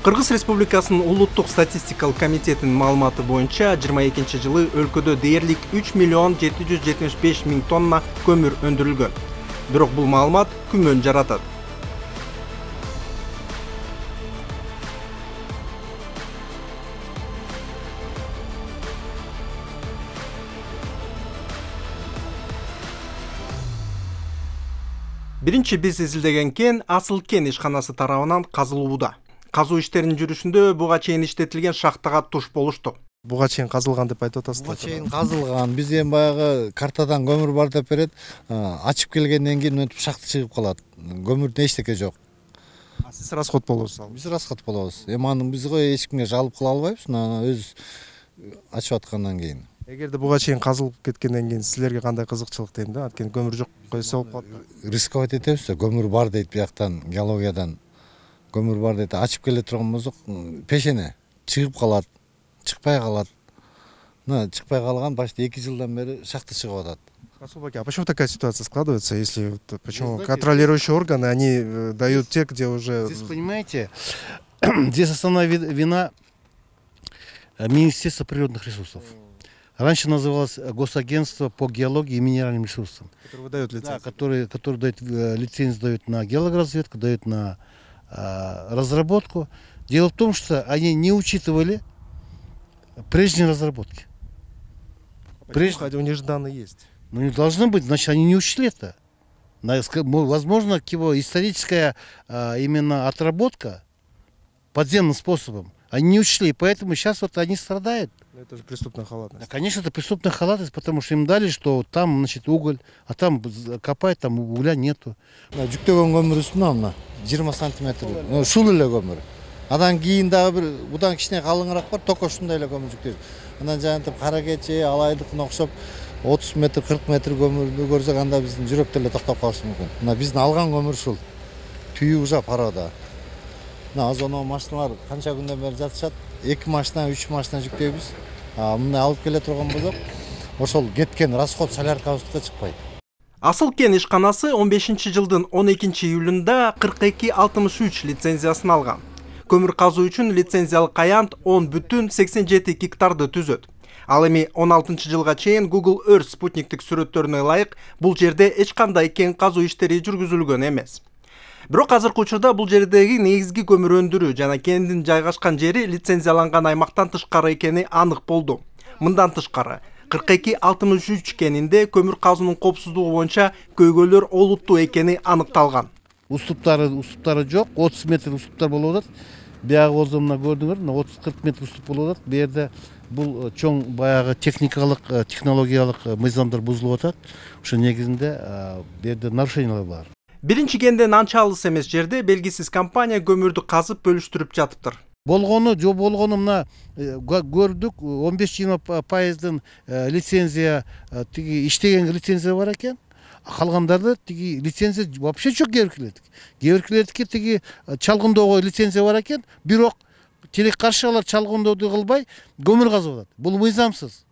Кыргыз Республикасынын улуттук статистикалык комитетинин маалыматы боюнча 22-жылы өлкөдө дээрлик 3,775,000 тонна көмүр өндүрүлгөн. Бирок бул маалымат күмөн жаратат. Биринчи биз изилдеген кен Асыл кен ишканасы тарабынан казылууда. Казуу иштеринин жүрүшүндө буга чейин иштетилген шахтага туш болушту. Буга чейин казылган деп айтып атасыздар. Буга чейин казылган. Биз эми баягы картадан көмүр бар деп берет. Ачып келгенден кийин өтүп шахта чыгып калат. Көмүрдө эчтеке жок. Сиз расход болосуз ал. Биз расход болобуз. Эми аны биз эч кимге жалып кыла албайбыз. Өз ачып аткандан кийин. Эгерде буга чейин казылып кеткенден кийин силерге кандай кызыкчылык дейм да? Анткени көмүр жок койсо болуп калат. Рисковать этебиз. Көмүр бар дейт бияктан, геологиядан. Көмүр бар дейт. Ачып келе турган болсок, пешене чыгып калат, чыкпай калат. Чыкпай калган почти 2 жылдан бери шахта чыгып атат. Расул, а почему такая ситуация складывается, если почему контролирующие органы, они дают те, где уже... Здесь, понимаете, здесь основная вина Министерства природных ресурсов. Раньше называлось Госагентство по геологии и минеральным ресурсам. Которые выдают лицензию. Да, которые дают лицензию, дают на геологоразведку, дают на разработку. Дело в том, что они не учитывали прежние разработки. Хотя у них же данные есть. Ну, не должно быть, значит, они не учли это. Возможно, историческая именно отработка подземным способом. Они не учли, поэтому сейчас вот они страдают. Это же преступная халатность. Да, конечно, это преступная халатность, потому что им дали, что там, значит, уголь, а там копать, там угля нету. Жүктөгөн көмүр үстүнө мына 20 сантиметр. Ушул эле көмүр. Андан кийин дагы бир будан кичине калыңыраак бар, токо ушундай эле көмүр жүктөйбүз. Андан жанагы кара кече, алайдыкына окшоп 30 метр, 40 метр көмүрдү көрсөк, анда биздин жүрөк деле токтоп калышы мүмкүн. Мына биздин алган көмүр ушул. Түйү уже парода. Мына озоно машиналар канча күндөн бери жатышат. 2 машина, 3 машина жүктөйбүз. Мына алып келе турган болсок, ошол кеткен расход соляркабызга чыкпайт. Асыл кен ишканасы 15-жылдын 12-июлунда 4263 лицензиясын алган. Көмүр казуу үчүн лицензиялык аянт 10,87 гектарды түзөт. Ал эми 16-жылга чейин Google Earth спутниктик сүрөттөрүнө ылайык бул жерде эч кандай кен казуу иштери жүргүзүлгөн эмес. Бирок азыркы учурда бул жердеги негизги көмүр өндүрүү жана кендин жайгашкан жери лицензияланган аймактан тышкары экени анык болду. Мындан тышкары 4263 кенинде көмүр казуунун коопсуздугу боюнча көйгөйлөр олуттуу экени аныкталган. Уступтары жок, 30 метр уступтар болуп атат. Биягы болсо мына көрдүңөр, 30-40 метр уступ болуп атат. Бу жерде бул чоң баягы технологиялык мыйзамдар бузулуп атат. Ошо негизинде бу жерде нарушениялар бар. Биринчи кенден анча алыс эмес жерде белгисиз компания көмүрдү казып бөлүштүрүп жатыптыр. Болгону мына көрдүк, 15-20% лицензия тиги иштеген лицензия бар экен. Калгандарды тиги лицензия вообще жок Геверкилердики тиги чалгындоого лицензия бар экен, бирок тилек каршылар чалгындооду кылбай көмүр казып атат. Бул мыйзамсыз.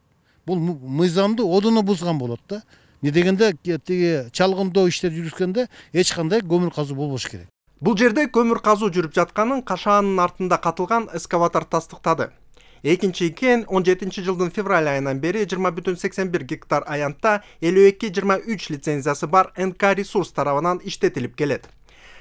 Бул мыйзамды одоно бузган болот да. Не дегенде тиги чалгындоо иштер жүрүшкөндө эч кандай көмүр казуу болбош керек. Бул жерде көмүр казуу жүрүп жатканын кашаанын артында катылган эскаватор тастыктады. Экинчи кен 17-жылдын февраль айынан бери 20,81 гектар аянтта 52-23 лицензиясы бар НК Ресурс тарабынан иштетилип келет.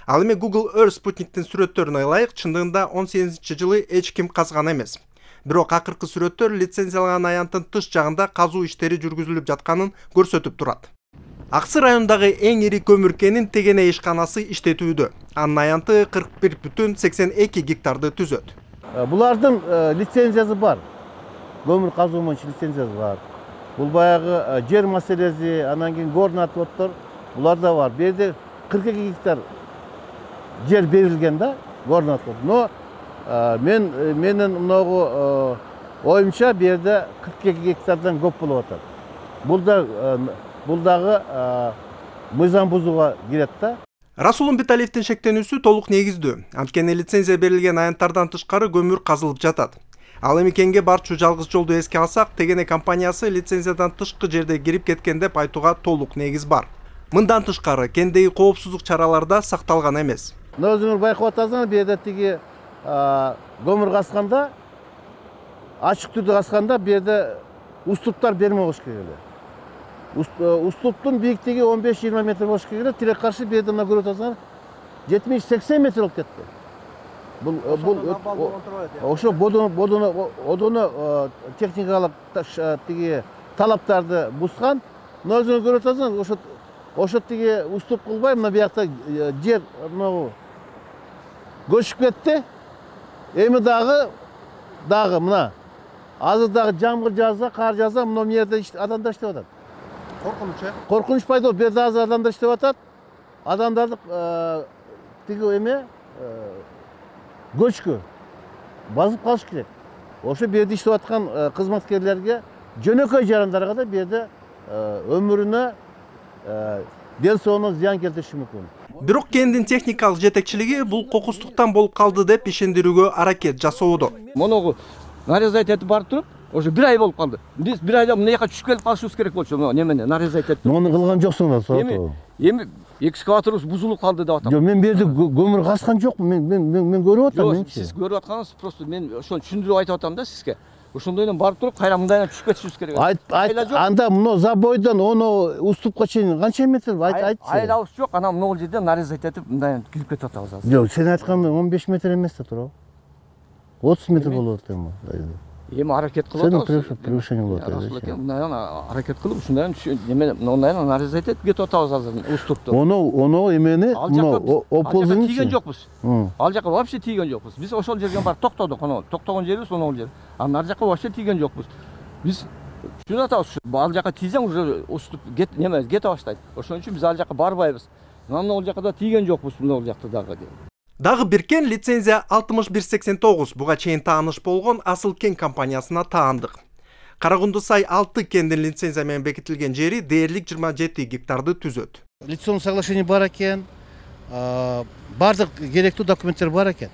Ал эми Google Earth спутниктин сүрөттөрүнө ылайык чындыгында 18-жылы эч ким казган эмес. Бирок акыркы сүрөттөр лицензияланган аянттын тыш жагында казуу иштери жүргүзүлүп жатканын көрсөтүп турат. Аксы райондагы эң ири көмүр кенин Тегене ишканасы иштетүүдө. Анын аянты 41,82 гектарды түзөт. Булардын лицензиясы бар. Көмүр казуу боюнча лицензиясы бар. Бул баягы жер маселеси, анан кийин горный отводдор, булар да бар. Бу жерде 42 гектар жер берилген да, горный отвод. Но менин мынагу оюмча бу жерде 42 гектардан көп болуп атат. Бул дагы мыйзам бузууга кирет да. Расул Умбеталиевдин шектенүүсү толук негиздүү. Анткени лицензия берилген аянттардан тышкары көмүр казылып жатат. Ал эми кенге барчу жалгыз жолду эске алсак, Тегене компаниясы лицензиядан тышкы жерде кирип кеткен деп айтууга толук негиз бар. Мындан тышкары кендеги коопсуздук чаралары да сакталган эмес. Өзүңөр байкап атасыңар, бу жерде тиги көмір қасқанда, ашық түрде қасқанда, берде уступтар берме болуш керек. Уступтун биіктігі 15-20 метр болуш керек. Тирек қаршы берде мына көріп отырсаңдар 70-80 метр болып кетті. Ошо бодону техникалык талаптарды бузган. Мына өзүңөр көрүп атасыңар, ошо тиги уступ кылбай, мына биякта жер көчүп кетти. Эми дагы мына азыр дагы жамгыр жааса, кар жааса, мына жерде адамдар иштеп атат. Коркунуч, Коркунуч пайда болуп, берде азыр адамдар иштеп атат. Адамдарды тиги эме көчкү басып калыш керек. Ошо берде иштеп аткан кызматкерлерге, жөнөкөй жарандарга да берде өмүрүнө, ден соолугуна зыян келтириши мүмкүн. Бирок кендин техникалык жетекчилиги бул кокустуктан болуп калды деп ишендирүүгө аракет жасоодо. Моногу нарезать этип барып туруп, уже 1 ай болуп калды. Биз 1 айда мына жака түшүп келип калышыбыз керек болчу, немени нарезать этип. Муну кылган жоксуңдар, сот. Эми экскаваторубуз бузулуп калды деп атам. Жок, мен берде көмүр каскан жокмун. Мен көрүп атам. Жок, сиз көрүп атканыңыз просто мен ошону түшүндүрүп айтып атам да сизге. Ошондойдон барып туруп, кайра мындайдан түшүп кетишибиз керек. Анда мына забойдон оны уступка чейин канча метр айтчы. Айлабыз жок, анан могул жерден нарезать этип мындайдан кирип кетип атабыз азыр. Жок, сен айткан 15 метр эмес да туурабы? 30 метр болот эми. Эми аракет кылып атабыз. Сен превышение болот. Мындайдан аракет кылып, ушундан мындайдан нарезать этип кетип атабыз азыр уступту. Оны эмени опозун тийген жокпуз. Ал жака вообще тийген жокпуз. Биз ошол жерге барып токтодук, токтогон жерибиз ошол жер. Ар жака вообще тийген жокпуз. Биз түшүнүп атабыз, ал жака тийсең уже уступ кете баштайт. Ошон үчүн биз ал жака барбайбыз. Мына ол жака да тийген жокпуз, мына жакта дагы. Дагы бир кен лицензия 6189 буга чейин тааныш болгон Асыл кен компаниясына таандык. Карагунду сай 6 кендин лицензия менен бекитилген жери дээрлик 27 гектарды түзөт. Лицензиялык соглашение бар экен, бардык керектүү документтер бар экен.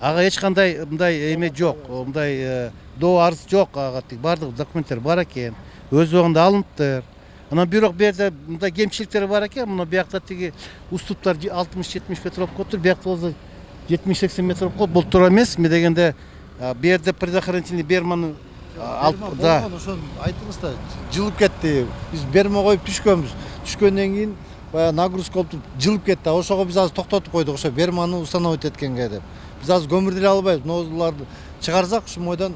Ага эч кандай мындай эме жок, мындай доо арыз жок, ага бардык документтер бар экен, өз убагында алыныптыр. Анан бирок берде мындай кемчиликтер бар экен, мына биякта тиги уступтар 60-70 метр болуп калыптыр, биякта болсо 70-80 метр болуп калып, бул туура эмес. Мен дегенде берде предохранительный берманы алып да. Ошону айтыңыз да, жылып кетти. Биз берме коюп түшкөнбүз. Түшкөндөн кийин баягы нагрузка болуп жылып кетти. Ошого биз азыр токтотуп койдук, ошо берманы установить эткенге деп. Биз азыр көмүрдүрө албайбыз. Нозуларды чыгарсак, ушу мойдан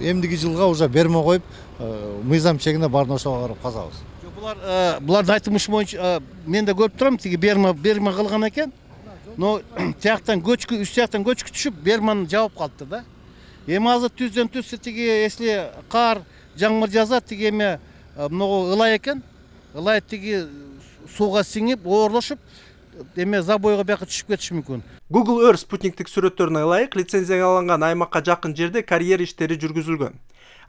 эмдиги жылга уже берме коюп, мыйзам чегине баарын ошого карап казабыз. Булардын айтымышы боюнча мен да көрүп турам, тиги берма кылган экен. Но тияктан көчкү, үст тияктан көчкү түшүп, берманы жабып калыптыр да. Эми азыр түздөн түз тиги если кар, жамгыр жазат, тиги эме мынагу ылай экен. Ылай тиги сууга сиңип, оорлошуп, эме забойго бияка түшүп кетиши мүмкүн. Google Earth спутниктик сүрөттөрүнө ылайык лицензияланган аймакка жакын жерде карьер иштери жүргүзүлгөн.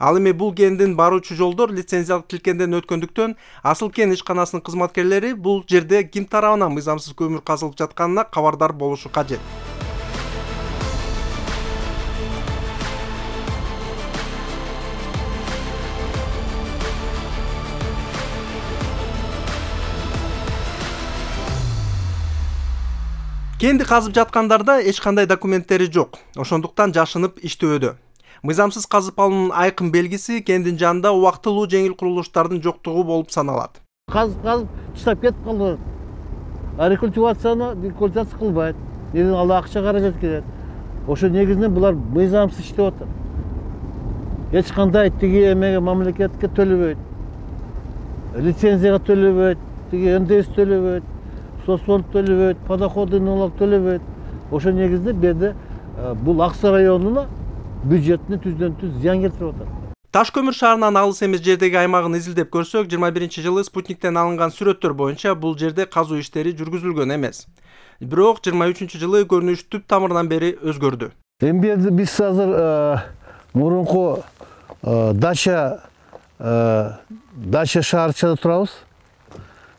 Ал эми бул кендин баруучу жолдор лицензиялык тилкенден өткөндүктөн Асыл кен ишканасынын кызматкерлери бул жерде ким тарабынан мыйзамсыз көмүр казылып жатканына кабардар болушу кажет. Кенди казып жаткандарда эч кандай документтери жок. Ошондуктан жашынып иштөөдө. Мыйзамсыз казып алуунун айкын белгиси кендин жанында убактылуу жеңил курулуштардын жоктугу болуп саналат. Казып таштап кетип калды. Рекультивация кылбайт. Неден ал акча каражат кетет. Ошо негизинен булар мыйзамсыз иштеп атат. Эч кандай тиги эмеге мамлекетке төлөбөйт. Лицензияга төлөбөйт, тиги НДС төлөбөйт, соцфонд төлөбөйт, подоходный налог төлөбөйт. Ошо негизинде берде бул Аксай районуна бюджетине түздөн түз зыян келтирип атат. Таш көмүр шаарынан алыс эмес жердеги аймагын изилдеп көрсөк, 21-жылы спутниктен алынган сүрөттөр боюнча бул жерде казуу иштери жүргүзүлгөн эмес. Бирок 23-жылы көрүнүш түп тамырынан бери өзгөрдү. Эми биз азыр мурунку дача шаарчада турабыз.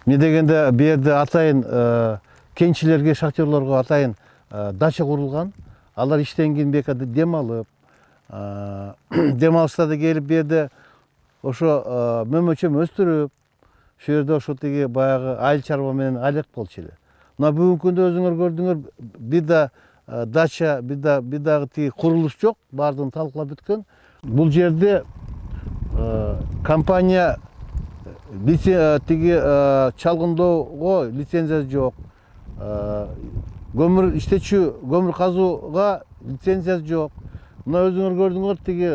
Эмне дегенде берде атайын кенчилерге, шахтерлорго атайын дача курулган. Алар иштен кийин бека дем алып, демалыштарда келип берде ошо мөмөчөм өстүрүп, ошо жерде ошо тиги баягы айыл чарба менен алек болчу эле. Мына бүгүнкү күндө өзүңөр көрдүңөр, бир да дача, бидагы тиги курулуш жок, баардыгын талкуулап бүткөн. Бул жерде компания тиги чалгындоого лицензия жок. Көмүр иштечү, көмүр казууга лицензия жок. Мына өзүңөр көрдүңөр, тиги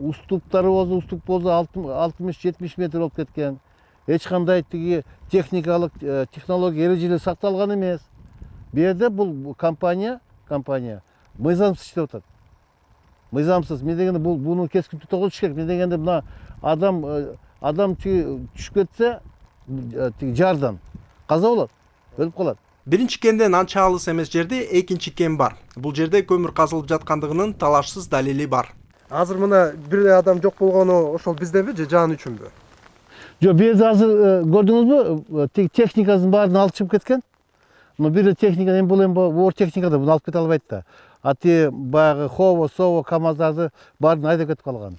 уступтары болсо 60-70 метр болуп кеткен. Эч кандай тиги техникалык технология эрежелер сакталган эмес. Бу жерде бул компания мыйзамсыз иштеп атат. Мыйзамсыз. Мен дегенде буну кескин токтотуш керек. Мен дегенде мына адам түшүп кетсе, тиги жардан каза болот, өлүп калат. Биринчи кенден анча алыс эмес жерде экинчи кен бар. Бул жерде көмүр казылып жаткандыгынын талашсыз далили бар. Азыр мына бир адам жок болгону ошол бизденби же жан үчүнбү? Жок, бу жерде азыр көрдүңүзбү, тиги техникасын баарын алып чыгып кеткен. Но бир техника эми бул оор техникада буну алып кете албайт да. Ати баягы Хово, Сово, КамАЗдарды баарын айдап кетип калган.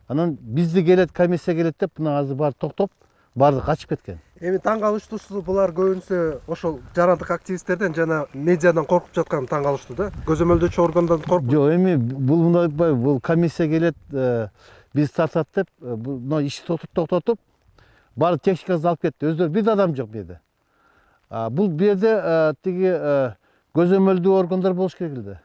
Анан бизде келет, комиссия келет деп, мына азыр баары токтоп, баары качып кеткен. Эми таң калыштуусу булар көбүнчө ошол жарандык активисттерден жана медиадан коркуп жатканы таң калыштуу да. Көзөмөлдөөчү органдан коркуп. Жок, эми бул мындай, бул комиссия келет, биз тартат деп, мына ишти токтотуп, баары техникасын алып кетти. Өздөрү бир адам жок бу жерде. Бул жерде тиги көзөмөлдөө органдар болуш керек эле.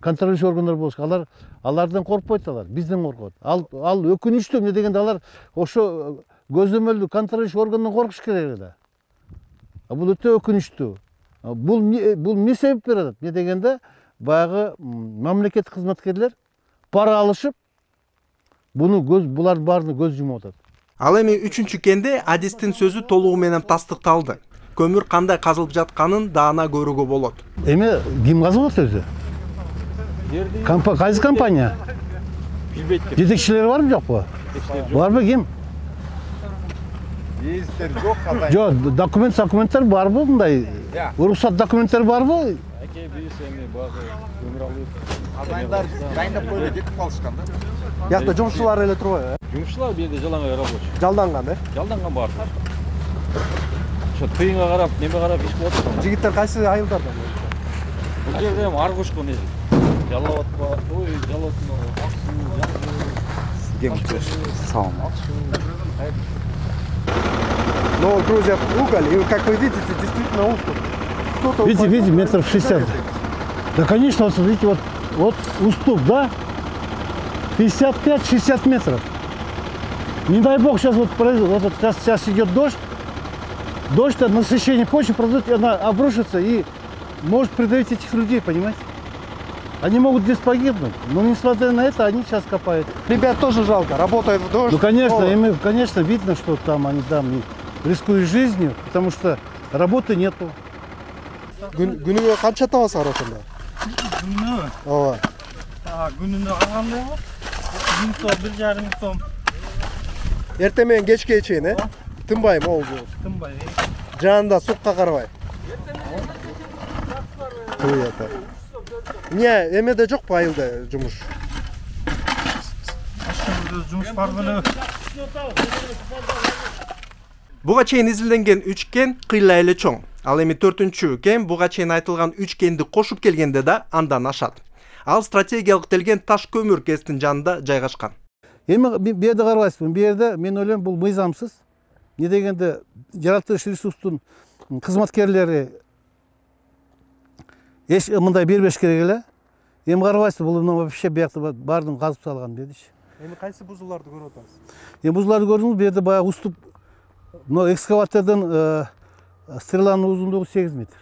Контролдоочу органдар болуш керек. Алардан коркпойт алар, бизден коркот. Ал өкүнүчтүү, эмне дегенде алар ошо көзөмөлдөө контролдоочу органдан коркуш керек эле. Бул өтө өкүнүчтүү. Бул эмне себеп берип атат? Эмне дегенде баягы мамлекеттик кызматкерлер пара алышып, булардын баарына көз жумуп атат. Ал эми 3-чү кенде Адистин сөзү толугу менен тастыкталды. Көмүр кандай казылып жатканын даана көрүүгө болот. Эми ким казып атат өзү? Кайсы компания? Билбейт. Жетекчилери барбы жокпу? Барбы ким? Ездер жок кандай. Жок, документтер барбы мындай? Уруксат документтер барбы? Аке биз эми багы көмүр алып. Адайдар дайындап коюп кетип калышкан да. Биякта жумушчулар эле турбайбы? Жумушчулар бу жерде жалаңгай рабочий. Жалданган, Жалданган бар. Ошо тыйынга карап, неме карап иш болот да. Жигиттер кайсы айылдардан? Бул жерде эми ар кошкон эли. Жалап атпа, ой, жалап Салам. Но, друзья, уголь, и как вы видите, действительно уступ. Видите, метров 60. Да, конечно, вот смотрите, вот уступ, да? 55-60 метров. Не дай бог, сейчас сейчас идет дождь, насыщение почвы произойдет, и она обрушится и может придавить этих людей, понимаете? Они могут здесь погибнуть, но несмотря на это, они сейчас копают. Ребят тоже жалко, работают в дождь. Ну, конечно, конечно, видно, что там они рискуют жизнью, потому что работы нету. Күнүнө канча табасыңар ошондо? Күнүнө? Ооба. Күнүнө алгандай болот. 1000 сом, 1,5 сом. Эртең менен кечке чейин, тынбай могул. Тынбай. Жанында сукка карабай. Не, эмеде жокпу айылда жумуш? Жумуш бар беле. Буга чейин изилденген 3 кен кыйла эле чоң. Ал эми 4-чү кен буга чейин айтылган 3 кенди кошуп келгенде да андан ашат. Ал стратегиялык делген таш көмүр кестин жанында жайгашкан. Эми бу жерде карабайсызбы? Бу жерде мен ойлойм бул мыйзамсыз. Не дегенде жаратылыш ресурстун кызматкерлери эч мындай бербеш керек эле. Эми карабайсызбы, бул вообще биякта баардыгын казып салган дедичи. Эми кайсы бузууларды көрүп атасыз? Эми бузууларды көрдүңүз, бу жерде баягы уступ, но экскаватордон стреланын узундугу 8 метр.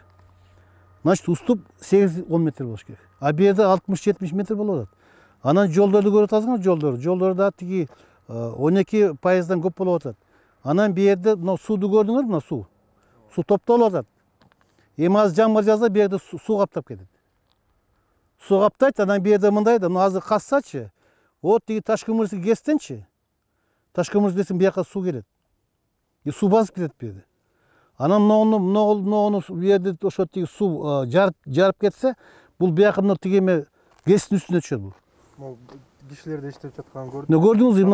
Значит, уступ 8-10 метр болуш керек. А бу жерде 60-70 метр болуп атат. Анан жолдорду көрүп атасыңар, жолдордо тиги 12% көп болуп атат. Анан бу жерде мына сууду көрдүңөр, мына суу. Суу топтолуп атат. Эми азыр жамгыр жааса бу жерде суу каптап кетет. Суу каптайт, анан бу жерде мындай да, мына азыр кассачы, вот тиги таш көмүрсү кестенчи. Таш көмүрсү кестен бу жака суу келет. И суу басып кетет бу жерде. Анан мына бу жерде ошо тиги суу жарып кетсе, бул бу жака мына тиги эме кестин үстүнө түшөт бул. Могу кишилерди иштеп жатканын көрдүм. Көрдүңүзбү,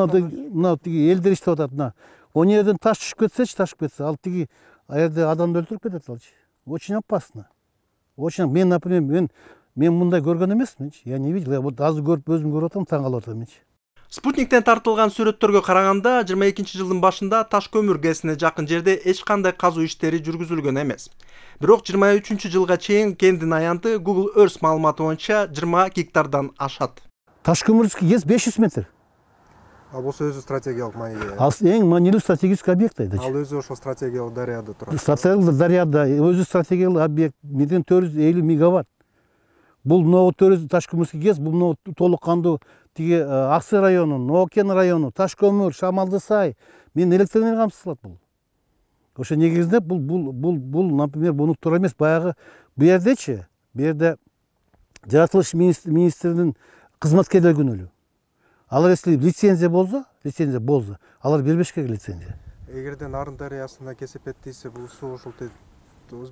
мына тиги элдер иштеп атат, мына. О жерден таш түшүп кетсечи, ал тиги жерде адамды өлтүрүп кетет алчы. Очень опасно. Очень мен, например, мен мындай көргөн эмесминчи. Я не видел. Я вот азыр көрүп өзүм көрүп атам, таң калып атам. Спутниктен тартылган сүрөттөргө караганда 22-жылдын башында таш көмүр кесине жакын жерде эч кандай казуу иштери жүргүзүлгөн эмес. Бирок 23-жылга чейин кендин аянты Google Earth маалыматы боюнча 20 гектардан ашат. Таш көмүр кес 500 метр. Ал болсо өзү стратегиялык мааниге. Ал эң маанилүү стратегический объект айдачы. Ал өзү ошол стратегиялык дарыяда турат. Стратегиялык дарыяда өзү стратегиялык объект 450 мегаватт. Бул могу таш көмүр кес, бул могу толук кандуу тиги Аксы району, Ноокен району, таш көмүр, Шамалды сай, мен электр энергия камсыз кылат бул. Ошо негизинде бул, например, буну туура эмес, баягы бу жердечи, бу жерде жаратылыш министринин кызматкерлери күнөөлүү. Алар если лицензия болсо, алар бербеш керек лицензия. Эгерде Нарын дарыясына кесип эттийсе, бул суу ошол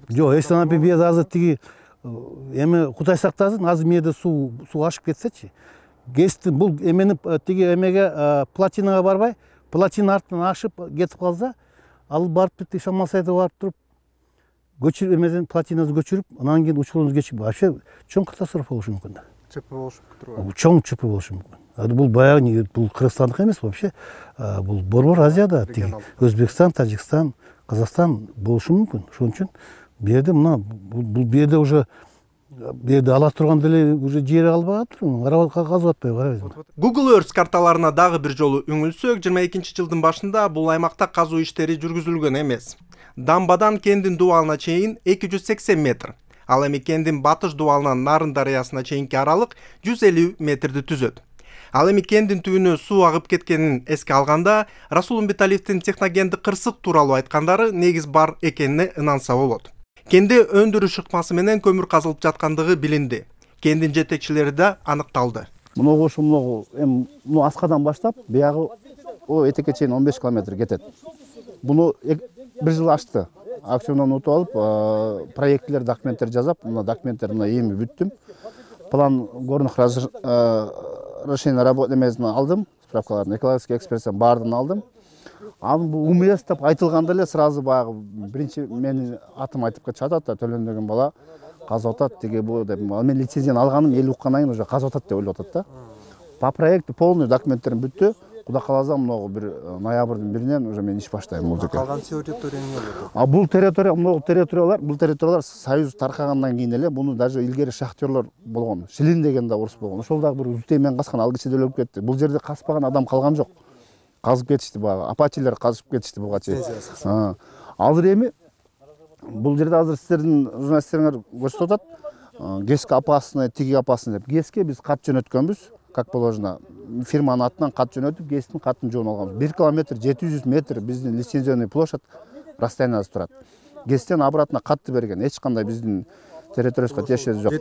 Жок, если например, азыр тиги эме Кудай сактасын, азыр мээде суу ашып кетсечи, кестин бул эмени тиги эмеге плотинага барбай, плотина артынан ашып кетип калса, ал барып бит Шамалсайда барып туруп көчүрүп эмеден плотинаны көчүрүп, анан кийин учуруңуз кечип, вообще чоң катастрофа болушу мүмкүн. ЧП болушу мүмкүн. Чоң ЧП болушу мүмкүн. Бул баягы бул Кыргызстандык эмес, вообще бул Борбор Азияда тиги Өзбекстан, Тажикстан, Казакстан болушу мүмкүн. Ошон үчүн бу жерде бул жерде уже ала турган деле уже жери калбай атыр. Казып атпай карайбыз. Google Earth карталарына дагы бир жолу үңүлсөк, 22-жылдын башында бул аймакта казуу иштери жүргүзүлгөн эмес. Дамбадан кендин дубалына чейин 280 метр. Ал эми кендин батыш дубалынан Нарын дарыясына чейинки аралык 150 метрди түзөт. Ал эми кендин түбүнө суу агып кеткенин эске алганда, Расул Умбеталиевдин техногендик кырсык тууралуу айткандары негиз бар экенине ынанса болот. Кенде өндүрүш ыкмасы менен көмүр казылып жаткандыгы билинди. Кендин жетекчилери да аныкталды. Муну Аскадан баштап, биягы этекке чейин 15 километр кетет. Буну бир жыл ачты. Аукциондон утуп алып, проекттер, документтер жазап, мына документтер мына эми бүттүм. План горных решений работ эмесин алдым, справкаларын, экологический экспертизадан баардыгын алдым. Анын бул умес деп айтылганда эле сразу баягы биринчи менин атым айтып кетишип атат, Төлөн деген бала казып атат, тиги бу деп. Мен лицензияны алганым эл уккандан кийин уже казып атат деп ойлоп атат да. По проекту полный документтерим бүттү. Кудай кааласа могу бир ноябрдын 1-нен уже мен иш баштайм бул жерге. Калган территория эмне болот? Бул территориялар Союз таркагандан кийин эле буну даже илгери шахтерлор болгон. Шилин деген да орус болгон. Ошол дагы бир узтеймен каскан ал кичи өлүп кетти. Бул жерде каспаган адам калган жок. Казып кетишти багы. Апачилер казып кетишти буга чейин. Азыр эми бул жерде азыр сиздердин журналисттериңер көрсөтүп атат. ГЭСК опасный, тиги опасный деп. ГЭСКке биз кат жөнөткөнбүз. Как положено, фирманын атынан кат жөнөтүп, ГЭСктин катын жоон алганбыз. 1 километр 700 метр биздин лицензионный площадь расстояниясы турат. ГЭСктен обратно катты берген. Эч кандай биздин территориябызга тиешеси жок.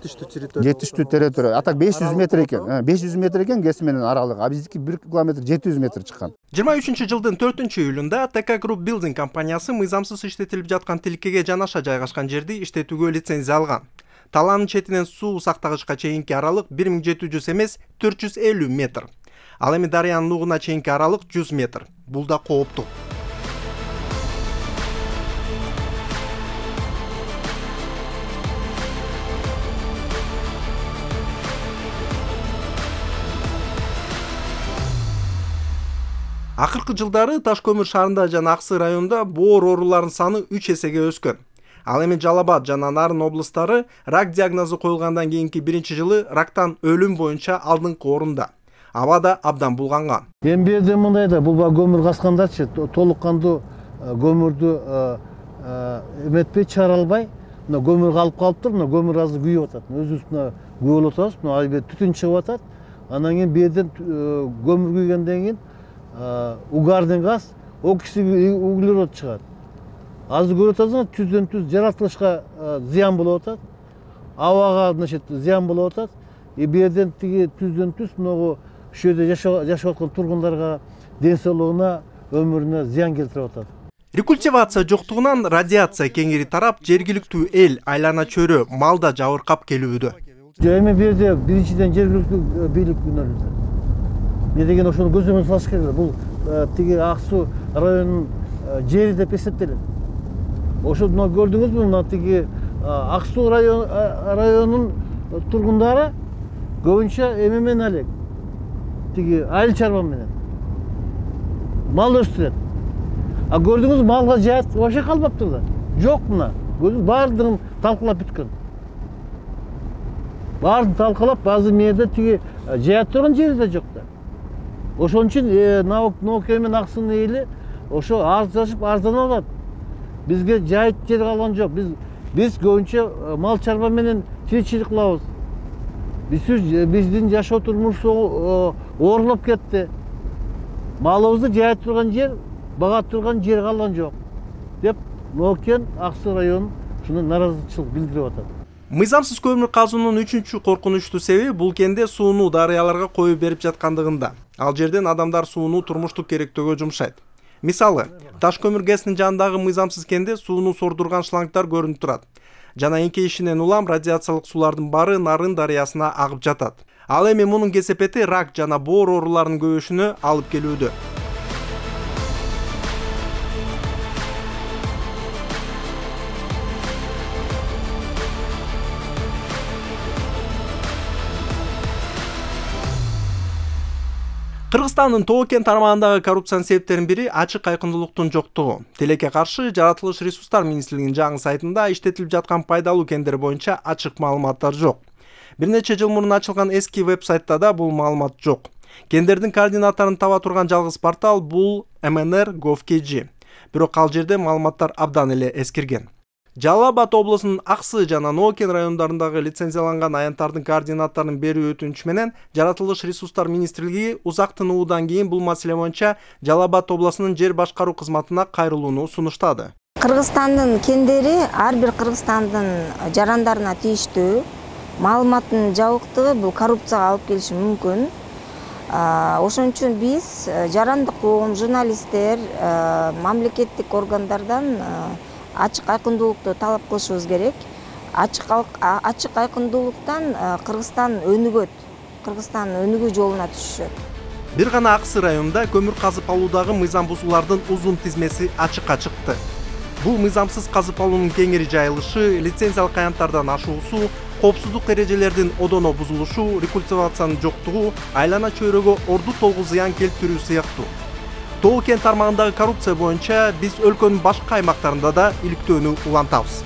Жетиштүү территория. А так 500 метр экен. 500 метр экен ГЭС менен аралыгы. А биздики 1 километр 700 метр чыккан. 23-жылдын 4-июлунда ТК Group Building компаниясы мыйзамсыз иштетилип жаткан тилкеге жанаша жайгашкан жерди иштетүүгө лицензия алган. Талаанын четинен суу сактагычка чейинки аралык 1700 эмес 450 метр. Ал эми дарыянын угуна чейинки аралык 100 метр. Бул да кооптуу. Акыркы жылдары Таш көмүр шаарында жана Аксы районунда боор ооруларынын саны 3 эсеге өскөн. Ал эми Жалал Абад жана Нарын облустары рак диагнозу коюлгандан кийинки биринчи жылы рактан өлүм боюнча алдыңкы орунда. Аба да абдан булганган. Эми бу жерде мындай да, бул көмүр каскандарчы толук кандуу көмүрдү эметпей чыгара албай, мына көмүр калып калыптыр, мына көмүр азыр күйүп атат. Өз үстүнө күйүп болуп атабыз, мына айбет түтүн чыгып атат. Андан кийин бу жерден көмүр күйгөндөн кийин угарный газ, оксий углерод чыгат. Азыр көрүп атасыңар, түздөн түз жаратылышка зыян болуп атат. Абага, значит, зыян болуп атат. Бу жерден тиги түздөн түз могу ушул жерде жашап аткан тургундарга ден соолугуна, өмүрүнө зыян келтирип атат. Рекультивация жоктугунан радиация кеңири тарап, жергиликтүү эл, айлана чөйрө, малда жабыркап келүүдө. Эми бу жерде биринчиден жергиликтүү бийлик күнөөлөдө. Не деген ошону көзөмөн салыш керек. Бул тиги Аксу районунун жери деп эсептелет. Ошону көрдүңүзбү, мына тиги Ак Суу районунун тургундары көбүнчө эме элек. Тиги айыл чарба менен. Мал өстүрөт. А көрдүңүз малга жаат вообще калбаптыр да. Жок мына. Көрдүңүз баардыгын талкалап бүткөн. Баарын талкалап, баазы мээде тиги жаат турган жери да жок да. Ошон үчүн Ноке менен Ак Суунун эли ошо арзашып арзанып алат. Бизге жайыт жер калган жок. Биз көбүнчө мал чарба менен тиричилик кылабыз. Биздин жашоо турмушу оорлоп кетти. Малыбызды жайыт турган жер, бага турган жер калган жок деп Нокен Ак Суу району ушуну нааразычылык билдирип атат. Мыйзамсыз көмүр казуунун 3-чү коркунучтуу себеби бул кенде сууну дарыяларга коюп берип жаткандыгында. Ал жерден адамдар сууну турмуштук керектөөгө жумшайт. Мисалы, таш көмүр ГЭСтин жанындагы мыйзамсыз кенде сууну сордурган шлангдар көрүнүп турат. Жана эңкейишинен улам радиациялык сулардын баары Нарын дарыясына агып жатат. Ал эми мунун кесепети рак жана боор ооруларынын көбөйүшүнө алып келүүдө. Кыргызстандын Тоо кен тармагындагы коррупциянын себептеринин бири ачык айкындуулуктун жоктугу. Тилекке каршы Жаратылыш ресурстар министрлигинин жаңы сайтында иштетилип жаткан пайдалуу кендер боюнча ачык маалыматтар жок. Бир нече жыл мурун ачылган эски веб-сайтта да бул маалымат жок. Кендердин координаттарын таба турган жалгыз портал бул MNR.gov.kg. Бирок ал жерде маалыматтар абдан эле эскирген. Жалал Абад облусунун Аксы жана Нокен райондарындагы лицензияланган аянттардын координаттарын берүү өтүнүчү менен Жаратылыш ресурстар министрлиги узак тынуудан кийин бул маселе боюнча Жалал Абад облусунун жер башкаруу кызматына кайрылууну сунуштады. Кыргызстандын кендери ар бир Кыргызстандын жарандарына тийиштүү. Маалыматтын жабыктыгы бул коррупцияга алып келиши мүмкүн. Ошон үчүн биз жарандык коом, журналисттер, мамлекеттик органдардан ачык айкындуулукту талап кылышыбыз керек. Ачык айкындуулуктан Кыргызстан өнүгөт. Кыргызстан өнүгүү жолуна түшөт. Бир гана Аксы районунда көмүр казып алуудагы мыйзам бузуулардын узун тизмеси ачыкка чыкты. Бул мыйзамсыз казып алуунун кеңири жайылышы, лицензиялык аянттардан ашуусу, коопсуздук эрежелердин одоно бузулушу, рекультивациянын жоктугу, айлана чөйрөгө орду толгу зыян келтирүү сыяктуу. Тоо кен тармагындагы коррупция боюнча биз өлкөнүн башка аймактарында да иликтөөнү улантабыз.